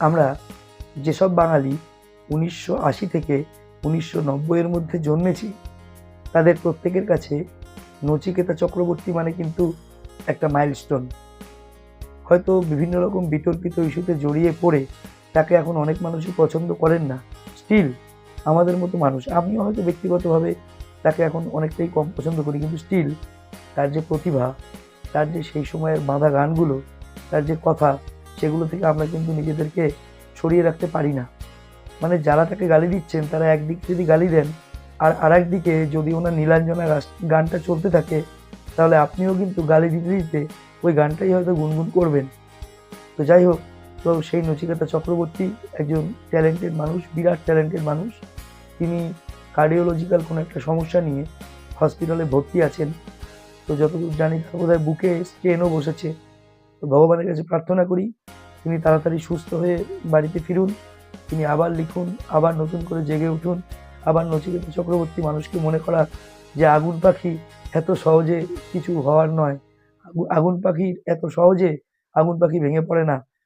আমরা যেসব বাঙালি ১৯৮০ থেকে ১৯৯০-এর মধ্যে জন্মেছি, তাদের প্রত্যেকের কাছে নচিকেতা চক্রবর্তী মানে কিন্তু একটা মাইলস্টোন। হয়তো বিভিন্ন রকম বিতর্কিত ইস্যুতে জড়িয়ে পড়ে তাকে এখন অনেক মানুষই পছন্দ করেন না। স্টিল আমাদের মতো মানুষ, আমিও হয়তো ব্যক্তিগতভাবে তাকে এখন অনেকটাই কম পছন্দ করি, কিন্তু স্টিল তার যে প্রতিভা, তার যে সেই সময়ের বাঁধা গানগুলো, তার যে কথা, সেগুলো থেকে আমরা কিন্তু নিজেদেরকে সরিয়ে রাখতে পারি না। মানে যারা তাকে গালি দিচ্ছেন তারা একদিক যদি গালি দেন, আর আরেকদিকে যদি ওনার নীলাঞ্জনা গানটা চলতে থাকে, তাহলে আপনিও কিন্তু গালি দিতে দিতে ওই গানটাই হয়তো গুনগুন করবেন। তো যাই হোক, তো সেই নচিকেতা চক্রবর্তী একজন ট্যালেন্টেড মানুষ, বিরাট ট্যালেন্টেড মানুষ। তিনি কার্ডিওলজিক্যাল কোনো একটা সমস্যা নিয়ে হসপিটালে ভর্তি আছেন। তো যতদূর জানি তার বোধহয় বুকে স্টেনও বসেছে। তো ভগবানের কাছে প্রার্থনা করি তিনি তাড়াতাড়ি সুস্থ হয়ে বাড়িতে ফিরুন, তিনি আবার লিখুন, আবার নতুন করে জেগে উঠুন, আবার নচিকেতা চক্রবর্তী মানুষকে মনে করা যে আগুন পাখি এত সহজে কিছু হওয়ার নয়, আগুন পাখির এত সহজে আগুন পাখি ভেঙে পড়ে না,